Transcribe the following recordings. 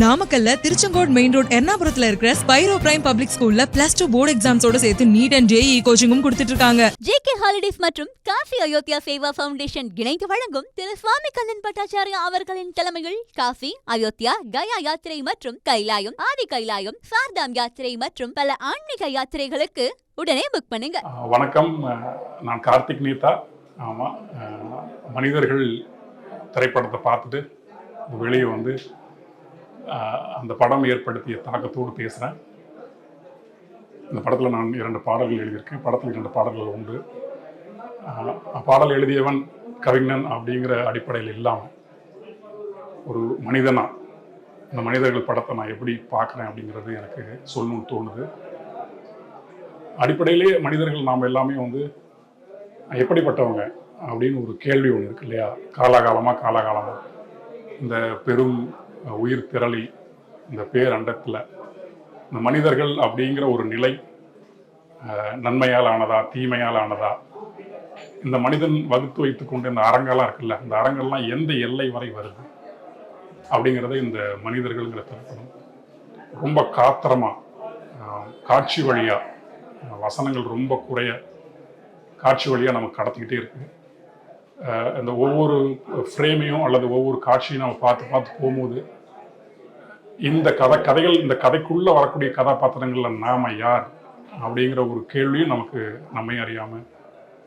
நாமக்கல்ல Tiruchengode main road எர்ணாபுரத்துல இருக்கிற Spiro prime public ஸ்கூல்ல +2 போர்டு எக்ஸாம்ஸோட சேர்த்து நீட் அண்ட் JEE கோச்சிங்கும் கொடுத்துட்டு இருக்காங்க. JK ஹாலிடேஸ் மற்றும் காசி அயோத்தியா சேவா ஃபவுண்டேஷன் இணைந்து வழங்கும் திரு சுவாமி கண்ணன் பட்டாச்சாரியா அவர்களின் தலைமையில் காசி அயோத்தியா கயா யாத்திரை மற்றும் கைலாயம் ஆதி கைலாயம் சார்தாம் யாத்திரை மற்றும் பல ஆன்மீக யாத்திரைகளுக்கு உடனே புக் பண்ணுங்க. வணக்கம், நான் கார்த்திக் நீதா. ஆமா, மனிதர்கள் திரைப்படத்தை பார்த்துட்டு வெளியே வந்து அந்த படம் ஏற்படுத்திய தாக்கத்தோடு பேசுகிறேன். இந்த படத்தில் நான் 2 பாடல்கள் எழுதியிருக்கேன். படத்தில் 2 பாடல்கள் உண்டு. பாடல் எழுதியவன் கவிஞன் அப்படிங்கிற அடிப்படையில் இல்லாமல் ஒரு மனிதனா இந்த மனிதர்கள் படத்தை நான் எப்படி பார்க்குறேன் அப்படிங்கிறது எனக்கு சொல்லணும்னு தோணுது. அடிப்படையிலே மனிதர்கள் நாம் எல்லாமே வந்து எப்படிப்பட்டவங்க அப்படின்னு ஒரு கேள்வி ஒன்று இருக்கு இல்லையா? காலாகாலமாக இந்த பெரும் உயிர் திரளி இந்த பேரண்டத்தில் இந்த மனிதர்கள் அப்படிங்கிற ஒரு நிலை நன்மையால் ஆனதா தீமையால் ஆனதா, இந்த மனிதன் வகுத்து வைத்து கொண்டு இந்த அறங்கெல்லாம் இருக்குல்ல, இந்த அறங்கள்லாம் எந்த எல்லை வரை வருது அப்படிங்கிறத இந்த மனிதர்கள்ங்கிற திரைப்படம் ரொம்ப காத்திரமாக காட்சி வழியாக, வசனங்கள் ரொம்ப குறைய காட்சி வழியாக நமக்கு கடத்திக்கிட்டே இருக்குது. இந்த ஒவ்வொரு ஃப்ரேமையும் அல்லது ஒவ்வொரு காட்சியும் நம்ம பார்த்து போகும்போது இந்த கதைகள் இந்த கதைக்குள்ளே வரக்கூடிய கதாபாத்திரங்களில் நாம் யார் அப்படிங்கிற ஒரு கேள்வியும் நமக்கு நம்மை அறியாமல்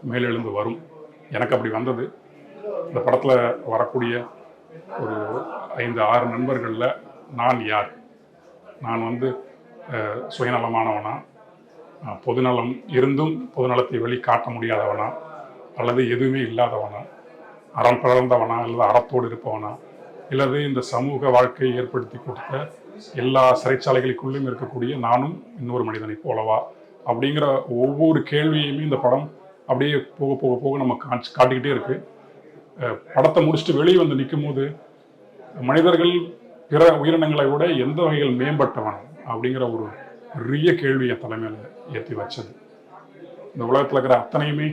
மேலெழுந்து வரும். எனக்கு அப்படி வந்தது. இந்த படத்தில் வரக்கூடிய ஒரு 5-6 நண்பர்களில் நான் யார்? நான் வந்து சுயநலமானவனா, பொதுநலம் இருந்தும் பொதுநலத்தை வெளிக்காட்ட முடியாதவனா, அல்லது எதுவுமே இல்லாதவனா, அறம் பிறந்தவனா, அல்லது அறத்தோடு இருப்பவனா, இல்லது இந்த சமூக வாழ்க்கையை ஏற்படுத்தி கொடுத்த எல்லா சிறைச்சாலைகளுக்குள்ளும் இருக்கக்கூடிய நானும் இன்னொரு மனிதனை போலவா அப்படிங்கிற ஒவ்வொரு கேள்வியுமே இந்த படம் அப்படியே போக நம்ம காட்டிக்கிட்டே இருக்கு. படத்தை முடிச்சுட்டு வெளியே வந்து நிற்கும் போது மனிதர்கள் பிற உயிரினங்களை விட எந்த வகையில் மேம்பட்டவன் அப்படிங்கிற ஒரு பெரிய கேள்வியை தலைமையில் ஏற்றி வச்சது. இந்த உலகத்தில் இருக்கிற அத்தனையுமே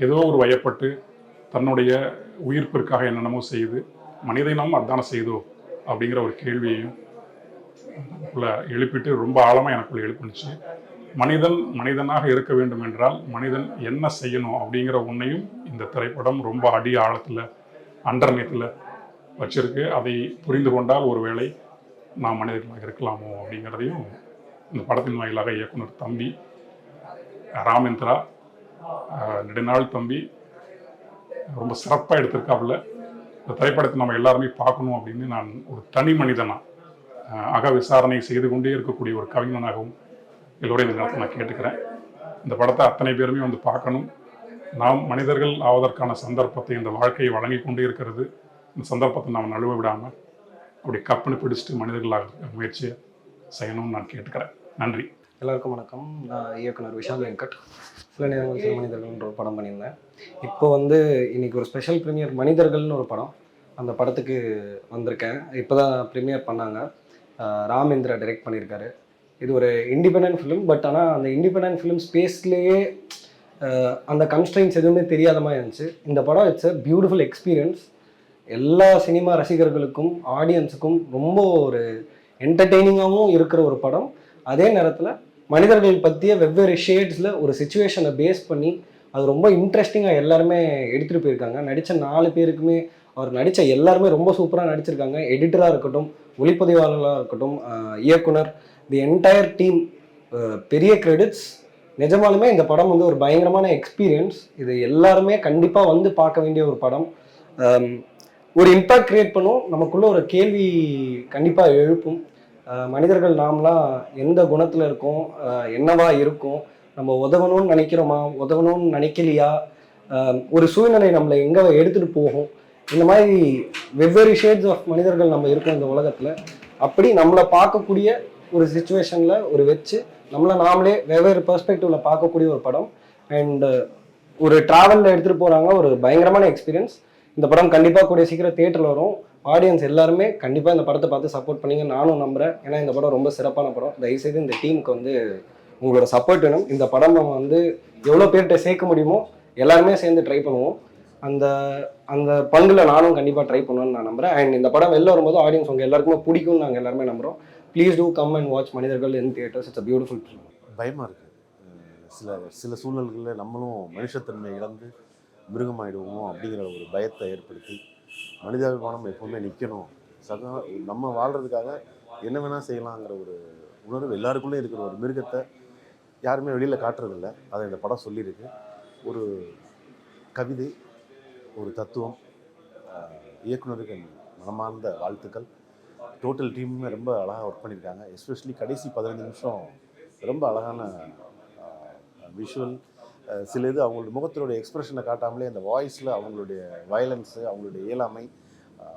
ஏதோ ஒரு வயப்பட்டு தன்னுடைய உயிர்ப்பிற்காக என்னென்னமோ செய்து மனிதனும் அதான செய்தோ அப்படிங்கிற ஒரு கேள்வியையும் எழுப்பிட்டு ரொம்ப ஆழமாக எனக்குள்ள எழுப்பினுச்சு. மனிதனாக இருக்க வேண்டும் என்றால் மனிதன் என்ன செய்யணும் அப்படிங்கிற ஒன்றையும் இந்த திரைப்படம் ரொம்ப அடி ஆழத்தில் அண்டர்நீத்தில் வச்சிருக்கு. அதை புரிந்து கொண்டால் ஒருவேளை நாம் மனிதர்களாக இருக்கலாமோ அப்படிங்கிறதையும் இந்த படத்தின் வாயிலாக இயக்குனர் தம்பி ராமேந்திரா, நெடுநாள் தம்பி ரொம்ப சிறப்பாக எடுத்திருக்காப்புல. இந்த திரைப்படத்தை நம்ம எல்லாருமே பார்க்கணும் அப்படின்னு நான் ஒரு தனி மனிதனாக அக விசாரணை செய்து கொண்டே இருக்கக்கூடிய ஒரு கவிஞனாகவும் எல்லோரும் இந்த நேரத்தில் நான் கேட்டுக்கிறேன். இந்த படத்தை அத்தனை பேருமே வந்து பார்க்கணும். நாம் மனிதர்கள் ஆவதற்கான சந்தர்ப்பத்தை இந்த வாழ்க்கையை வழங்கி கொண்டே இருக்கிறது. இந்த சந்தர்ப்பத்தை நாம் நழுவ விடாமல் அப்படி கப்புன்னு பிடிச்சிட்டு மனிதர்களாக முயற்சியை செய்யணும்னு நான் கேட்டுக்கிறேன். நன்றி. எல்லாருக்கும் வணக்கம். நான் இயக்குனர் விஷால் வெங்கட். சில நேரங்கள் சில மனிதர்கள்ன்ற ஒரு படம் பண்ணியிருந்தேன். இப்போ வந்து இன்றைக்கி ஒரு ஸ்பெஷல் ப்ரீமியர் மனிதர்கள்னு ஒரு படம், அந்த படத்துக்கு வந்திருக்கேன். இப்போ தான் ப்ரீமியர் பண்ணாங்க. ராமேந்திரா டைரக்ட் பண்ணியிருக்காரு. இது ஒரு இண்டிபெண்டன்ட் ஃபிலிம். பட் ஆனால் அந்த இண்டிபெண்டன்ட் ஃபிலிம் ஸ்பேஸ்லேயே அந்த கன்ஸ்ட்ரெயின்ஸ் எதுவுமே தெரியாத மாதிரி இருந்துச்சு. இந்த படம் இட்ஸ் அ பியூட்டிஃபுல் எக்ஸ்பீரியன்ஸ். எல்லா சினிமா ரசிகர்களுக்கும் ஆடியன்ஸுக்கும் ரொம்ப ஒரு என்டர்டெய்னிங்காகவும் இருக்கிற ஒரு படம். அதே நேரத்தில் மனிதர்கள் பற்றிய வெவ்வேறு ஷேட்ஸில் ஒரு சிச்சுவேஷனை பேஸ் பண்ணி அது ரொம்ப இன்ட்ரெஸ்டிங்காக எல்லாருமே எடுத்துகிட்டு போயிருக்காங்க. நடித்த 4 பேருக்குமே, அவர் நடித்த எல்லாருமே ரொம்ப சூப்பராக நடிச்சிருக்காங்க. எடிட்டராக இருக்கட்டும், ஒளிப்பதிவாளர்களாக இருக்கட்டும், இயக்குனர், தி என்டையர் டீம், பெரிய கிரெடிட்ஸ். நிஜமாலுமே இந்த படம் வந்து ஒரு பயங்கரமான எக்ஸ்பீரியன்ஸ். இது எல்லாருமே கண்டிப்பாக வந்து பார்க்க வேண்டிய ஒரு படம். ஒரு இம்பேக்ட் கிரியேட் பண்ணும், நமக்குள்ள ஒரு கேள்வி கண்டிப்பாக எழுப்பும். மனிதர்கள் நாம்லாம் எந்த குணத்தில் இருக்கோம், என்னவா இருக்கும், நம்ம உதவணும்னு நினைக்கிறோமா, உதவணும்னு நினைக்கலையா, ஒரு சூழ்நிலை நம்மளை எங்கே எடுத்துகிட்டு போகும், இந்த மாதிரி வெவ்வேறு ஷேட்ஸ் ஆஃப் மனிதர்கள் நம்ம இருக்கோம் இந்த உலகத்தில். அப்படி நம்மளை பார்க்கக்கூடிய ஒரு சிச்சுவேஷனில் ஒரு வச்சு நம்மளை நாமளே வெவ்வேறு பெர்ஸ்பெக்டிவில் பார்க்கக்கூடிய ஒரு படம். அண்ட் ஒரு ட்ராவலில் எடுத்துகிட்டு போகிறாங்க. ஒரு பயங்கரமான எக்ஸ்பீரியன்ஸ். இந்த படம் கண்டிப்பாக கூடிய சீக்கிரம் தியேட்டரில் வரும். ஆடியன்ஸ் எல்லாருமே கண்டிப்பாக இந்த படத்தை பார்த்து சப்போர்ட் பண்ணிங்க, நானும் நம்புகிறேன். ஏன்னா இந்த படம் ரொம்ப சிறப்பான படம். தயவுசெய்து இந்த டீமுக்கு வந்து உங்களோட சப்போர்ட் வேணும். இந்த படம் நம்ம வந்து எவ்வளோ பேர்கிட்ட சேர்க்க முடியுமோ எல்லாருமே சேர்ந்து ட்ரை பண்ணுவோம். அந்த அந்த பங்கில் நானும் கண்டிப்பாக ட்ரை பண்ணுவேன்னு நான் நம்புறேன். அண்ட் இந்த படம் வெளில வரும்போது ஆடியன்ஸ் உங்கள் எல்லாருக்குமே பிடிக்கும்னு நாங்கள் எல்லாருமே நம்புகிறோம். Please do come and watch Manithargal in theatres. It's a beautiful film. பயமாக இருக்குது. சில சூழல்களில் நம்மளும் மனுஷத்தன்மை இழந்து மிருகமாயிடுவோமோ அப்படிங்கிற ஒரு பயத்தை ஏற்படுத்தி மனிதாபிமானம் எப்போவுமே நிற்கணும், நம்ம வாழ்கிறதுக்காக என்ன வேணால் செய்யலாங்கிற ஒரு உணர்வு எல்லாருக்குள்ளே இருக்கிற ஒரு மிருகத்தை யாருமே வெளியில் காட்டுறதில்ல. அதை இந்த படம் சொல்லியிருக்கு. ஒரு கவிதை, ஒரு தத்துவம். இயக்குனருக்கு மனமார்ந்த வாழ்த்துக்கள். டோட்டல் டீமுமே ரொம்ப அழகாக ஒர்க் பண்ணியிருக்காங்க. எஸ்பெஷலி கடைசி 15 நிமிஷம் ரொம்ப அழகான விஷுவல். சில இது அவங்களுடைய முகத்தினுடைய எக்ஸ்ப்ரெஷனை காட்டாமலே அந்த வாய்ஸில் அவங்களுடைய வயலன்ஸு, அவங்களுடைய இயலாமை,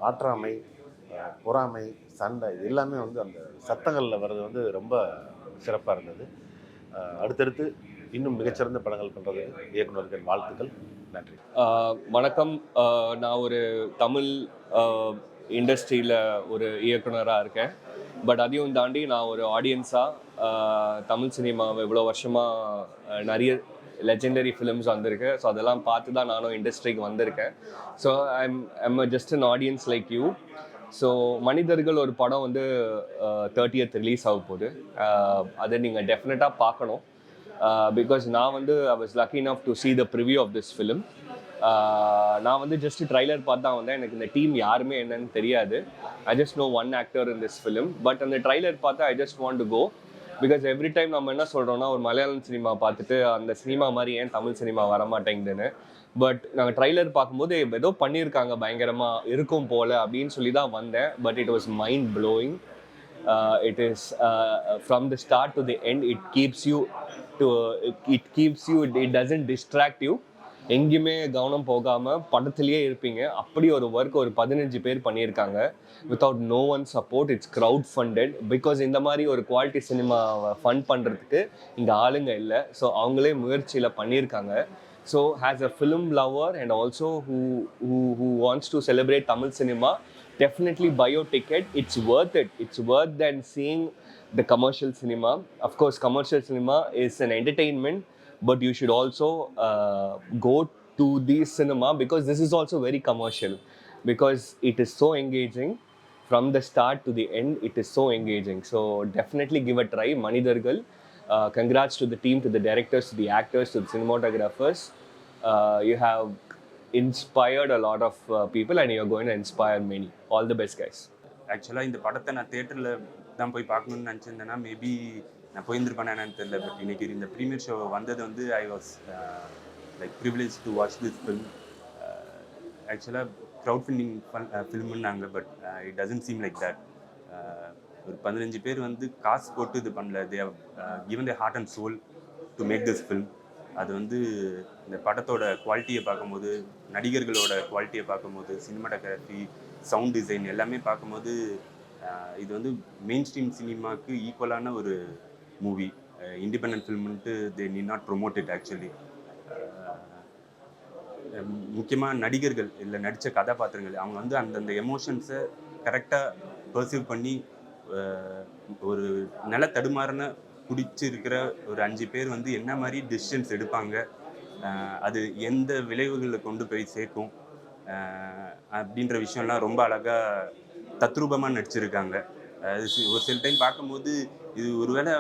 ஆற்றாமை, பொறாமை, சண்டை இது எல்லாமே வந்து அந்த சத்தங்களில் வர்றது வந்து ரொம்ப சிறப்பாக இருந்தது. அடுத்தடுத்து இன்னும் மிகச்சிறந்த படங்கள் பண்ணுறதுக்கு இயக்குனர்கள் வாழ்த்துக்கள். நன்றி. வணக்கம். நான் ஒரு தமிழ் இண்டஸ்ட்ரியில் ஒரு இயக்குனராக இருக்கேன். பட் அதையும் தாண்டி நான் ஒரு ஆடியன்ஸாக தமிழ் சினிமாவை இவ்வளோ வருஷமாக நிறைய லெஜெண்டரி ஃபிலிம்ஸ் வந்திருக்கு. ஸோ அதெல்லாம் பார்த்து தான் நானும் இண்டஸ்ட்ரிக்கு வந்திருக்கேன். So I'm just an audience like you. So மனிதர்கள் ஒரு படம் வந்து 30th ரிலீஸ் ஆக போகுது. அதை நீங்கள் டெஃபினட்டாக பார்க்கணும். பிகாஸ் நான் வந்து I was lucky enough to see the preview of this film. நான் வந்து ஜஸ்ட் ட்ரைலர் பார்த்து தான் வந்தேன். எனக்கு இந்த டீம் யாருமே என்னன்னு தெரியாது. I just know one actor in this film. But அந்த ட்ரைலர் பார்த்து I just want to go. Because every time நம்ம என்ன சொல்கிறோன்னா, ஒரு மலையாளம் சினிமா பார்த்துட்டு அந்த சினிமா மாதிரி ஏன் தமிழ் சினிமா வரமாட்டேங்குதுன்னு. பட் நாங்கள் ட்ரைலர் பார்க்கும்போது ஏதோ பண்ணியிருக்காங்க, பயங்கரமாக இருக்கும் போல் அப்படின்னு சொல்லி தான் வந்தேன். But it was mind blowing. It is from the start to the end, it keeps you, it doesn't distract you. எங்கேயுமே கவனம் போகாமல் படத்துலேயே இருப்பீங்க. அப்படி ஒரு ஒர்க் ஒரு 15 பேர் பண்ணியிருக்காங்க. Without no one support. It's crowd funded. Because இந்த மாதிரி ஒரு குவாலிட்டி சினிமாவை ஃபண்ட் பண்ணுறதுக்கு இங்கே ஆளுங்க இல்லை. ஸோ அவங்களே முயற்சியில் பண்ணியிருக்காங்க. So as a film lover and also who wants to celebrate Tamil cinema, definitely buy your ticket. It's worth it. It's worth than seeing the commercial cinema. Of course, commercial cinema is an entertainment, but you should also go to the cinema because this is also very commercial, because it is so engaging from the start to the end. It is so engaging. So definitely give a try. Manidhargal. Congrats to the team, to the directors, to the actors, to the cinematographers. You have inspired a lot of people and you're going to inspire many. All the best, guys. ஆக்சுவலாக இந்த படத்தை நான் தேட்டரில் தான் போய் பார்க்கணுன்னு நினச்சிருந்தேன்னா maybe நான் போயிருந்துருப்பேன் என்னன்னு தெரியல. பட் இன்றைக்கி இந்த ப்ரீமியர் ஷோ வந்தது வந்து I was like privilege to watch this film. ஆக்சுவலாக க்ரௌட் ஃபண்டிங் ஃபில்முன்னாங்க, but it doesn't seem like that. ஒரு 15 பேர் வந்து காசு போட்டு இது பண்ணல. They have given the heart and soul to make this film. அது வந்து இந்த படத்தோட குவாலிட்டியை பார்க்கும்போது, நடிகர்களோட குவாலிட்டியை பார்க்கும்போது, சினிமாட்டோகிராஃபி, சவுண்ட் டிசைன் எல்லாமே பார்க்கும்போது இது வந்து மெயின் ஸ்ட்ரீம் சினிமாவுக்கு ஈக்குவலான ஒரு மூவி. இண்டிபெண்டன்ட் ஃபில்ம்ன்ட்டு they need not promote it actually. முக்கியமாக நடிகர்கள் இல்லை நடித்த கதாபாத்திரங்கள் அவங்க வந்து அந்தந்த எமோஷன்ஸை கரெக்டாக பர்சீவ் பண்ணி ஒரு நில தடுமாறின பிடிச்சிருக்கிற ஒரு 5 பேர் வந்து என்ன மாதிரி டிசிஷன்ஸ் எடுப்பாங்க, அது எந்த விளைவுகளை கொண்டு போய் சேர்க்கும் அப்படின்ற விஷயம்லாம் ரொம்ப அழகாக தத்ரூபமாக நடிச்சிருக்காங்க. ஒரு சில டைம் பார்க்கும்போது இது ஒருவேளை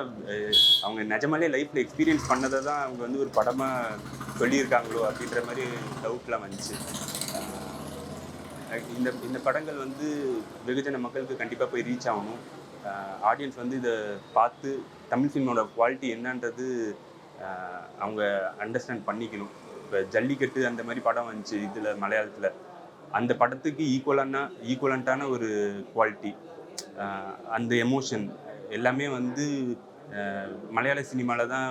அவங்க நிஜமாலே லைஃப்பில் எக்ஸ்பீரியன்ஸ் பண்ணதை தான் அவங்க வந்து ஒரு படமாக சொல்லியிருக்காங்களோ அப்படின்ற மாதிரி டவுட்லாம் வந்துச்சு. இந்த படங்கள் வந்து வெகுஜன மக்களுக்கு கண்டிப்பாக போய் ரீச் ஆகணும். ஆடியன்ஸ் வந்து இதை பார்த்து தமிழ் சினிமாவோட குவாலிட்டி என்னன்றது அவங்க அண்டர்ஸ்டாண்ட் பண்ணிக்கணும். இப்போ ஜல்லிக்கட்டு அந்த மாதிரி படம் வந்துச்சு இதில் மலையாளத்தில். அந்த படத்துக்கு ஈக்குவலண்ட்டான ஒரு குவாலிட்டி, அந்த எமோஷன் எல்லாமே வந்து மலையாள சினிமாவில் தான்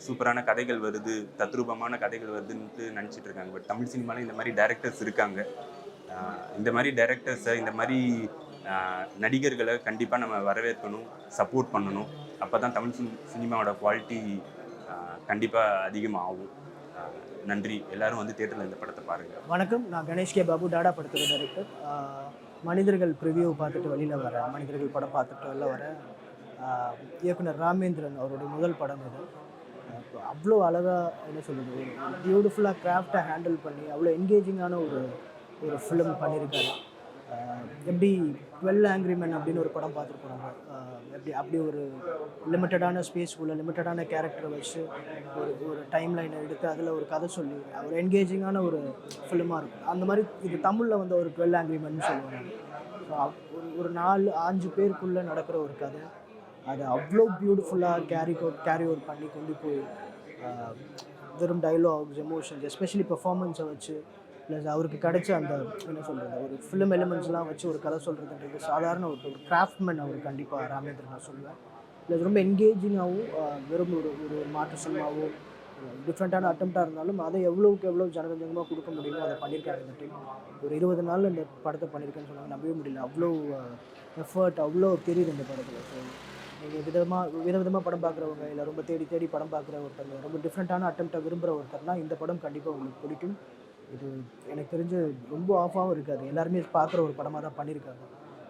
சூப்பரான கதைகள் வருது, தத்ரூபமான கதைகள் வருதுன்ட்டு நினச்சிட்டு இருக்காங்க. பட் தமிழ் சினிமாவில் இந்த மாதிரி டைரக்டர்ஸ் இருக்காங்க. இந்த மாதிரி டைரக்டர்ஸை, இந்த மாதிரி நடிகர்களை கண்டிப்பாக நம்ம வரவேற்கணும், சப்போர்ட் பண்ணணும். அப்போ தான் தமிழ் சினிமாவோட குவாலிட்டி கண்டிப்பாக அதிகமாகும். நன்றி. எல்லாரும் வந்து தியேட்டரில் இந்த படத்தை பாருங்கள். வணக்கம், நான் கணேஷ் கே பாபு, டாடா படத்தோட டைரக்டர். மனிதர்கள் ப்ரிவியூ பார்த்துட்டு வெளியில் வரேன், மனிதர்கள் படம் பார்த்துட்டு வெளில வரேன். இயக்குனர் ராமேந்திரன் அவருடைய முதல் படம் இது. அவ்வளோ அழகாக என்ன சொல்கிறது ஒரு பியூட்டிஃபுல்லாக கிராஃப்டை ஹேண்டில் பண்ணி அவ்வளோ என்கேஜிங்கான ஒரு ஒரு ஃபிலிம் பண்ணியிருக்காரு. எப்படி 12 ஆங்க்ரி மென் அப்படின்னு ஒரு படம் பார்த்துருப்போம். எப்படி அப்படி ஒரு லிமிட்டடான ஸ்பேஸ்க்குள்ளே லிமிட்டடான கேரக்டரை வச்சு ஒரு ஒரு டைம் லைனை எடுத்து அதில் ஒரு கதை சொல்லி ஒரு என்கேஜிங்கான ஒரு ஃபிலிமாக இருக்கும். அந்த மாதிரி இது தமிழில் வந்து ஒரு 12 ஆங்க்ரி மென்னு சொல்லுவாங்க. ஸோ ஒரு 4-5 பேருக்குள்ளே நடக்கிற ஒரு கதை அதை அவ்வளோ பியூட்டிஃபுல்லாக கேரி ஓவர் பண்ணி கொண்டு போய் வெறும் டைலாக்ஸ், எமோஷன்ஸ், எஸ்பெஷலி பெர்ஃபார்மன்ஸை வச்சு ப்ளஸ் அவருக்கு கிடைச்ச அந்த என்ன சொல்கிறது ஒரு ஃபிலிம் எலிமெண்ட்ஸ்லாம் வச்சு ஒரு கதை சொல்கிறதுன்றது சாதாரண ஒரு கிராஃப்ட்மேன் அவர் கண்டிப்பாக ராமேந்திரன் நான் சொல்லுவேன். ப்ளஸ் ரொம்ப என்கேஜிங்காகவும் வெறும் ஒரு ஒரு மாற்று சினிமாவோ டிஃப்ரெண்ட்டான அட்டம்ப்டாக இருந்தாலும் அதை எவ்வளோக்கு எவ்வளோ ஜனரஞ்சகமாக கொடுக்க முடியுமோ அதை பண்ணியிருக்காங்க இந்த டீம். ஒரு 20 நாளில் இந்த படத்தை பண்ணியிருக்கேன்னு சொன்னாங்க, நம்பவே முடியல. அவ்வளோ எஃபர்ட் அவ்வளோ தெரியுது இந்த படத்தில். ஸோ நீங்கள் விதவிதமாக படம் பார்க்குறவங்க இல்லை ரொம்ப தேடி படம் பார்க்குற ஒருத்தர், ரொம்ப டிஃப்ரெண்ட்டான அட்டம்ப்டை விரும்புகிற ஒருத்தர்னா இந்த படம் கண்டிப்பாக உங்களுக்கு பிடிக்கும். இது எனக்கு தெரிஞ்சு ரொம்ப ஆஃபாகவும் இருக்காது, எல்லாருமே பார்க்குற ஒரு படமாக தான் பண்ணியிருக்காங்க.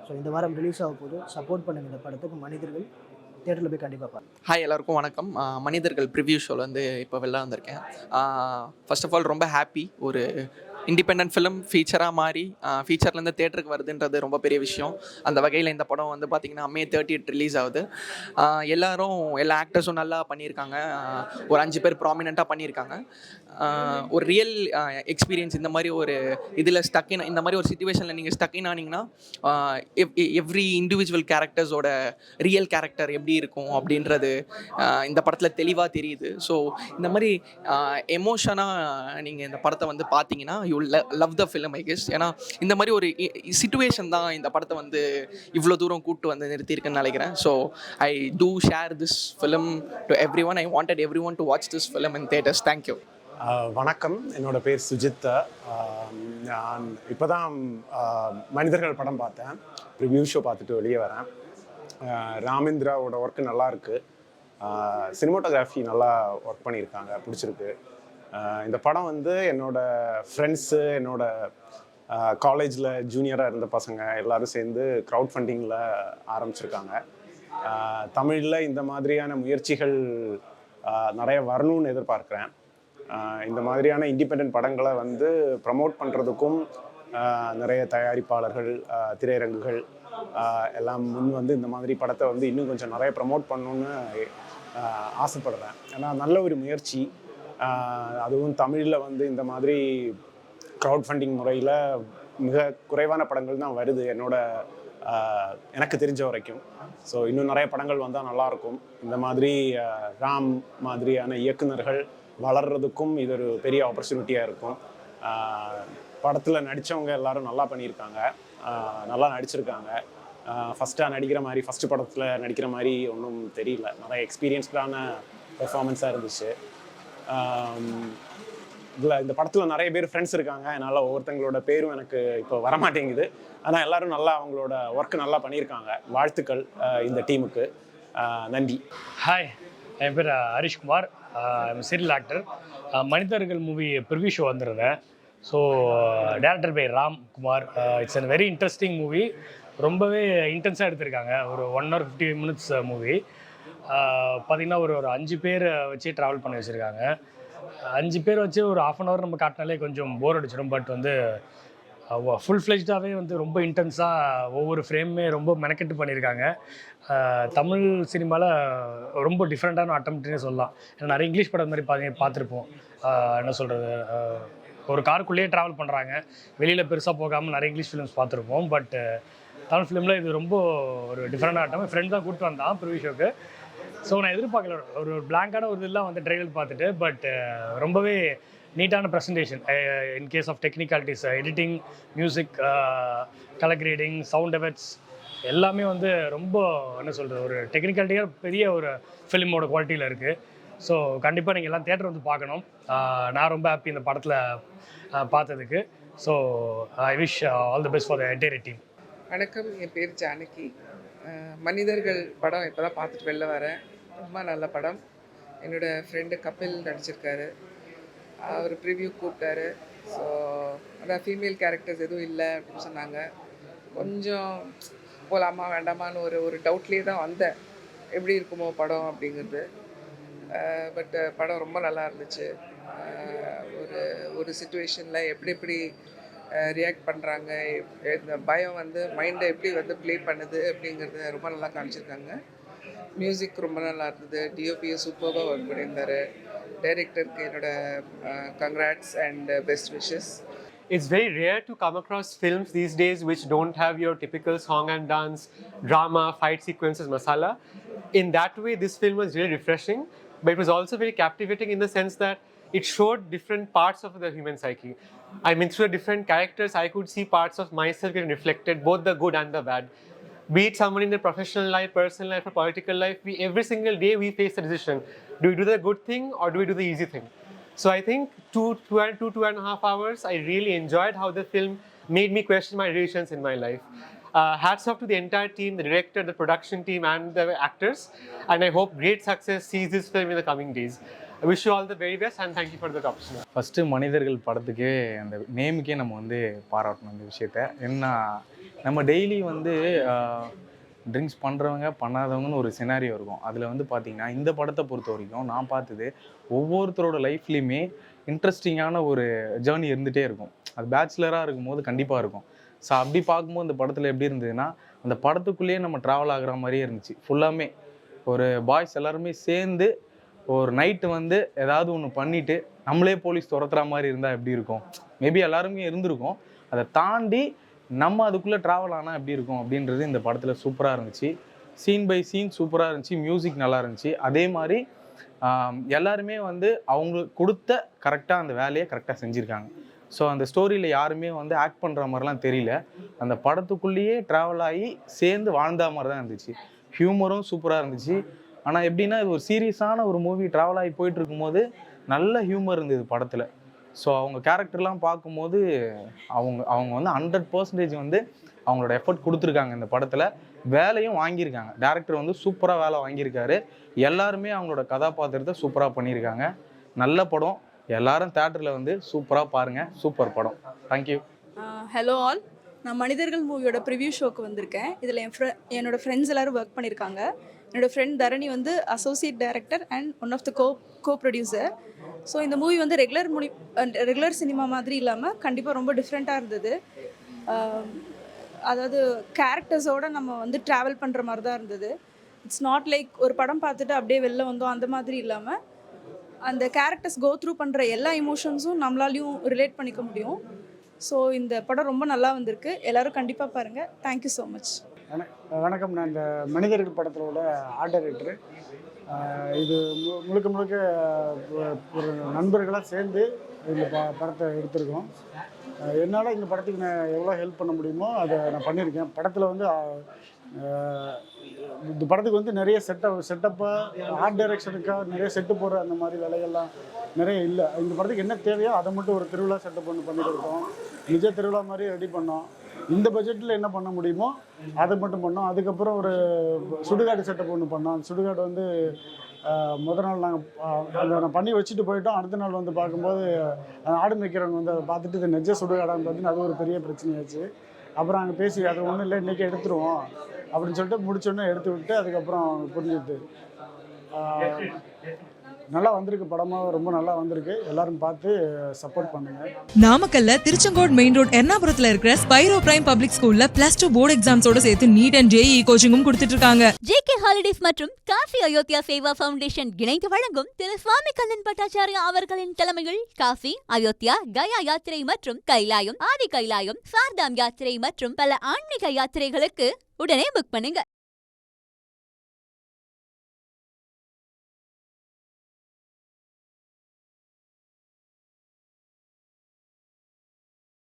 ஸோ இந்த வாரம் ரிலீஸ் ஆக போது சப்போர்ட் பண்ணுங்கள் இந்த படத்துக்கு. மனிதர்கள் தியேட்டரில் போய் கண்டிப்பாக பார்ப்பேன். ஹாய் எல்லாருக்கும் வணக்கம். மனிதர்கள் ப்ரிவ்யூ ஷோவில் வந்து இப்போ வெளில வந்திருக்கேன். ஃபர்ஸ்ட் ஆஃப் ஆல் ரொம்ப ஹாப்பி. ஒரு இண்டிபெண்ட் ஃபிலிம் ஃபீச்சராக மாறி ஃபீச்சர்லேருந்து தேட்டருக்கு வருதுன்றது ரொம்ப பெரிய விஷயம். அந்த வகையில் இந்த படம் வந்து பார்த்திங்கன்னா May 30 ரிலீஸ் ஆகுது. எல்லா ஆக்டர்ஸும் நல்லா பண்ணியிருக்காங்க. ஒரு 5 பேர் ப்ராமினெண்ட்டாக பண்ணியிருக்காங்க. ஒரு ரியல் எக்ஸ்பீரியன்ஸ் இந்த மாதிரி ஒரு இதில் இந்த மாதிரி ஒரு சிச்சுவேஷனில் நீங்கள் ஸ்டக்கின் ஆனீங்கன்னா எவ்ரி இண்டிவிஜுவல் கேரக்டர்ஸோட ரியல் கேரக்டர் எப்படி இருக்கும் அப்படின்றது இந்த படத்தில் தெளிவாக தெரியுது. ஸோ இந்த மாதிரி எமோஷனாக நீங்கள் இந்த படத்தை வந்து பார்த்தீங்கன்னா you love the film I guess. ஏன்னா இந்த மாதிரி ஒரு சிச்சுவேஷன் தான் இந்த படத்தை வந்து இவ்வளோ தூரம் கூப்பிட்டு வந்து நிறுத்தியிருக்குன்னு நினைக்கிறேன். So I do share this film to every one. I wanted every one to watch this film in theatres. Thank you. வணக்கம், என்னோடய பேர் சுஜித். நான் இப்போ தான் மனிதர்கள் படம் பார்த்தேன். ரிவ்யூ ஷோ பார்த்துட்டு வெளியே வரேன். ராமேந்திராவோட ஒர்க்கு நல்லாயிருக்கு. சினிமாட்டோகிராஃபி நல்லா ஒர்க் பண்ணியிருக்காங்க, பிடிச்சிருக்கு. இந்த படம் வந்து என்னோடய ஃப்ரெண்ட்ஸு, காலேஜில் ஜூனியராக இருந்த பசங்க எல்லோரும் சேர்ந்து க்ரௌட் ஃபண்டிங்கில் ஆரம்பிச்சிருக்காங்க. தமிழில் இந்த மாதிரியான முயற்சிகள் நிறைய வரணும்னு எதிர்பார்க்குறேன். இந்த மாதிரியான இண்டிபெண்ட் படங்களை வந்து ப்ரமோட் பண்ணுறதுக்கும் நிறைய தயாரிப்பாளர்கள், திரையரங்குகள் எல்லாம் முன் வந்து இந்த மாதிரி படத்தை வந்து இன்னும் கொஞ்சம் நிறைய ப்ரமோட் பண்ணணுன்னு ஆசைப்படுறேன். ஏன்னா நல்ல ஒரு முயற்சி. அதுவும் தமிழில் வந்து இந்த மாதிரி க்ரௌட் ஃபண்டிங் முறையில் மிக குறைவான படங்கள் தான் வருது எனக்கு தெரிஞ்ச வரைக்கும். ஸோ இன்னும் நிறைய படங்கள் வந்தால் நல்லாயிருக்கும். இந்த மாதிரி ராம் மாதிரியான இயக்குனர்கள் வளர்கிறதுக்கும் இது ஒரு பெரிய ஆப்பர்ச்சுனிட்டியாக இருக்கும். படத்தில் நடித்தவங்க எல்லோரும் நல்லா பண்ணியிருக்காங்க, நல்லா நடிச்சிருக்காங்க. ஃபஸ்ட்டு படத்தில் நடிக்கிற மாதிரி ஒன்றும் தெரியல. நிறைய எக்ஸ்பீரியன்ஸ்டான பெர்ஃபார்மன்ஸாக இருந்துச்சு. இந்த படத்தில் நிறைய பேர் ஃப்ரெண்ட்ஸ் இருக்காங்க, அதனால் ஒவ்வொருத்தங்களோட பேரும் எனக்கு இப்போ வரமாட்டேங்குது. ஆனால் எல்லோரும் நல்லா அவங்களோட ஒர்க்கு நல்லா பண்ணியிருக்காங்க. வாழ்த்துக்கள் இந்த டீமுக்கு. நன்றி. ஹாய், என் பேர் Harishkumar. I'm serial actor. Manithargal movie preview show வந்திருந்தேன். So director by Ramkumar. It's a very interesting movie. ரொம்பவே இன்டென்ஸாக எடுத்திருக்காங்க. ஒரு 1 hour 50 minutes மூவி. பார்த்திங்கன்னா ஒரு 5 பேர் வச்சு ட்ராவல் பண்ணி வச்சுருக்காங்க. 5 பேர் வச்சு ஒரு 1/2 hour நம்ம காட்டினாலே கொஞ்சம் போர் அடிச்சிடும். பட் வந்து ஃபுல் ஃப்ளெஜ்டாகவே வந்து ரொம்ப இன்டென்ஸாக ஒவ்வொரு ஃப்ரேமுமே ரொம்ப மெனக்கெட்டு பண்ணியிருக்காங்க. தமிழ் சினிமாவில் ரொம்ப டிஃப்ரெண்ட்டான அட்டம்ப்ட்னே சொல்லலாம். ஏன்னா நிறைய இங்கிலீஷ் படம் மாதிரி பார்த்துருப்போம். என்ன சொல்கிறது, ஒரு காருக்குள்ளேயே ட்ராவல் பண்ணுறாங்க, வெளியில் பெருசாக போகாமல் நிறைய இங்கிலீஷ் ஃபிலிம்ஸ் பார்த்துருப்போம். பட் தமிழ் ஃபிலிமில் இது ரொம்ப ஒரு டிஃப்ரெண்டான ஆட்டம். ஃப்ரெண்ட் தான் கூப்பிட்டு வந்தான் ப்ரிவ்யூ ஷோக்கு. ஸோ நான் எதிர்பார்க்கல, ஒரு பிளாங்கான ஒரு இதெல்லாம் வந்து ட்ரைலர் பார்த்துட்டு. பட் ரொம்பவே நீட்டான presentation in case of technicalities, editing, music, colour grading, sound effects எல்லாமே வந்து ரொம்ப என்ன சொல்கிறது ஒரு டெக்னிக்காலிட்டியாக பெரிய ஒரு ஃபிலிமோட குவாலிட்டியில் இருக்குது. ஸோ கண்டிப்பாக நீங்கள் எல்லாம் தேட்டர் வந்து பார்க்கணும். நான் ரொம்ப ஹாப்பி இந்த படத்தில் பார்த்ததுக்கு. So I wish all the best for the entire team. வணக்கம், என் பேர் ஜானகி. மனிதர்கள் படம் இப்போ தான் பார்த்துட்டு வெளில வரேன். ரொம்ப நல்ல படம். என்னோடய ஃப்ரெண்டு கபில் நடிச்சிருக்காரு. அவர் ப்ரிவ்யூ கூப்பிட்டாரு. ஸோ அதான் ஃபீமேல் கேரக்டர்ஸ் எதுவும் இல்லை அப்படின்னு சொன்னாங்க. கொஞ்சம் போகலாமா வேண்டாமான்னு ஒரு டவுட்லேயே தான் வந்தேன், எப்படி இருக்குமோ படம் அப்படிங்கிறது. பட் படம் ரொம்ப நல்லா இருந்துச்சு. ஒரு ஒரு சுச்சுவேஷனில் எப்படி எப்படி ரியாக்ட் பண்ணுறாங்க, இந்த பயம் வந்து மைண்டை எப்படி வந்து ப்ளே பண்ணுது அப்படிங்கிறத ரொம்ப நல்லா காமிச்சிருக்காங்க. மியூசிக் ரொம்ப நல்லா இருந்தது. டிஓபியை சூப்பராக ஒர்க் பண்ணியிருந்தார். டைரக்டருக்கு என்னோட congrats and best wishes. It's very rare to come across films these days which don't have your typical song and dance, drama, fight sequences, masala. In that way, this film was really refreshing, but it was also very captivating in the sense that it showed different parts of the human psyche. I mean, through the different characters, I could see parts of myself getting reflected, both the good and the bad. Be it someone in their professional life, personal life, or political life, every single day we face the decision. Do we do the good thing or do we do the easy thing? So I think 2.5 hours, I really enjoyed how the film made me question my decisions in my life. Hats off to the entire team, the director, the production team and the actors. And I hope great success sees this film in the coming days. I wish you all the very best and thank you for the opportunity. First மனிதர்கள் படத்துக்கே அந்த நேமுக்கே நம்ம வந்து பாராட்டணும் இந்த விஷயத்த. என்ன நம்ம daily வந்து ட்ரிங்க்ஸ் பண்ணுறவங்க பண்ணாதவங்கன்னு ஒரு சினாரியோ இருக்கும். அதில் வந்து பார்த்திங்கன்னா இந்த படத்தை பொறுத்த வரைக்கும் நான் பார்த்தது ஒவ்வொருத்தரோட லைஃப்லேயுமே இன்ட்ரெஸ்டிங்கான ஒரு ஜேர்னி இருந்துகிட்டே இருக்கும். அது பேச்சுலராக இருக்கும்போது கண்டிப்பாக இருக்கும். ஸோ அப்படி பார்க்கும்போது இந்த படத்தில் எப்படி இருந்ததுன்னா அந்த படத்துக்குள்ளேயே நம்ம ட்ராவல் ஆகிற மாதிரியே இருந்துச்சு. ஃபுல்லாமே ஒரு பாய்ஸ் எல்லாருமே சேர்ந்து ஒரு நைட்டு வந்து ஏதாவது ஒன்று பண்ணிவிட்டு நம்மளே போலீஸ் துரத்துற மாதிரி இருந்தால் எப்படி இருக்கும். மேபி எல்லாருமே இருந்திருக்கும். அதை தாண்டி நம்ம அதுக்குள்ளே ட்ராவல் ஆனால் எப்படி இருக்கும் அப்படின்றது இந்த படத்தில் சூப்பராக இருந்துச்சு. சீன் பை சீன் சூப்பராக இருந்துச்சு. மியூசிக் நல்லா இருந்துச்சு. அதே மாதிரி எல்லாருமே வந்து அவங்களுக்கு கொடுத்த கரெக்டாக அந்த வேலையை கரெக்டாக செஞ்சுருக்காங்க. ஸோ அந்த ஸ்டோரியில் யாருமே வந்து ஆக்ட் பண்ணுற மாதிரிலாம் தெரியல. அந்த படத்துக்குள்ளேயே ட்ராவல் ஆகி சேர்ந்து வாழ்ந்த மாதிரி தான் இருந்துச்சு. ஹியூமரும் சூப்பராக இருந்துச்சு. ஆனால் எப்படின்னா இது ஒரு சீரியஸான ஒரு மூவி ட்ராவல் ஆகி போயிட்டு இருக்கும்போது நல்ல ஹியூமர் இருந்தது படத்தில். ஸோ அவங்க கேரக்டர்லாம் பார்க்கும்போது அவங்க வந்து 100% வந்து அவங்களோட எஃபர்ட் கொடுத்துருக்காங்க. இந்த படத்தில் வேலையும் வாங்கியிருக்காங்க. டேரக்டர் வந்து சூப்பராக வேலை வாங்கியிருக்காரு. எல்லாருமே அவங்களோட கதாபாத்திரத்தை சூப்பராக பண்ணியிருக்காங்க. நல்ல படம். எல்லாரும் தேட்டரில் வந்து சூப்பராக பாருங்கள். சூப்பர் படம். தேங்க்யூ. ஹலோ ஆல், நான் மனிதர்கள் மூவியோட ப்ரிவ்யூ ஷோக்கு வந்திருக்கேன். இதில் என்னோட ஃப்ரெண்ட்ஸ் எல்லோரும் ஒர்க் பண்ணியிருக்காங்க. என்னோடய ஃப்ரெண்ட் தரணி வந்து associate director and one of the co producer. So இந்த மூவி வந்து ரெகுலர் சினிமா மாதிரி இல்லாமல் கண்டிப்பாக ரொம்ப டிஃப்ரெண்ட்டாக இருந்தது. அதாவது கேரக்டர்ஸோடு நம்ம வந்து ட்ராவல் பண்ணுற மாதிரி தான் இருந்தது. இட்ஸ் நாட் லைக் ஒரு படம் பார்த்துட்டு அப்படியே வெளில வந்தோம் அந்த மாதிரி இல்லாமல் அந்த கேரக்டர்ஸ் கோ த்ரூ பண்ணுற எல்லா இமோஷன்ஸும் நம்மளாலையும் ரிலேட் பண்ணிக்க முடியும். ஸோ இந்த படம் ரொம்ப நல்லா வந்திருக்கு. எல்லோரும் கண்டிப்பாக பாருங்கள். Thank you so much. வணக்கம். நான் இந்த மனிதர்கள் படத்தோட ஆர்ட் டைரக்டர். இது முழுக்க ஒரு நண்பர்களாக சேர்ந்து இந்த படத்தை எடுத்திருக்கோம். என்னால் இந்த படத்துக்கு நான் எவ்வளோ ஹெல்ப் பண்ண முடியுமோ அதை நான் பண்ணியிருக்கேன். படத்தில் வந்து இந்த படத்துக்கு வந்து நிறைய செட்டப்பாக ஆர்ட் டைரக்ஷனுக்காக நிறைய செட்டு போடுற அந்த மாதிரி வேலைகள்லாம் நிறைய இல்லை. இந்த படத்துக்கு என்ன தேவையோ அதை மட்டும் ஒரு திருவிழா செட்டப் பண்ணி கொடுத்தோம். நிஜ திருவிழா மாதிரி ரெடி பண்ணோம். இந்த பட்ஜெட்டில் என்ன பண்ண முடியுமோ அதை மட்டும் பண்ணோம். அதுக்கப்புறம் ஒரு சுடுகாடு செட்டப் ஒன்று பண்ணோம். அந்த சுடுகாடு வந்து முதல் நாள் நாங்கள் பண்ணி வச்சுட்டு போயிட்டோம். அடுத்த நாள் வந்து பார்க்கும்போது ஆடு மேய்க்கிறவங்க வந்து அதை பார்த்துட்டு இது நெஜ சுடுகாடான்னு பார்த்தீங்கன்னா அது ஒரு பெரிய பிரச்சனையாச்சு. அப்புறம் அங்கே பேசி அது ஒன்றும் இல்லை இன்றைக்கி எடுத்துருவோம் அப்படின்னு சொல்லிட்டு முடிச்சோடனே எடுத்து விட்டு அதுக்கப்புறம் புரிஞ்சுது. நல்லா வந்திருக்கு. படமாக ரொம்ப நல்லா வந்திருக்கு. எல்லாரும் பார்த்து சப்போர்ட் பண்ணுங்க. நாமக்கல்ல திருச்செங்கோடு மெயின் ரோட் எர்ணாபுரத்துல இருக்கிற ஸ்பைரோ பிரைம் பப்ளிக் ஸ்கூல்ல +2 போர்டு எக்ஸாம்ஸோட சேர்த்து நீட் அண்ட் JEE கோச்சிங்கும் கொடுத்துட்டு இருக்காங்க. JK ஹாலிடேஸ் மற்றும் காசி அயோத்தியா சேவா ஃபவுண்டேஷன் இணைந்து வழங்கும் திரு சுவாமி கண்ணன் பட்டாச்சாரியா அவர்களின் தலைமையில் காசி, அயோத்தியா, கயா யாத்திரை மற்றும் கைலாயம், ஆதி கைலாயம், சார்தாம் யாத்திரை மற்றும் பல ஆன்மீக யாத்திரைகளுக்கு உடனே புக் பண்ணுங்க.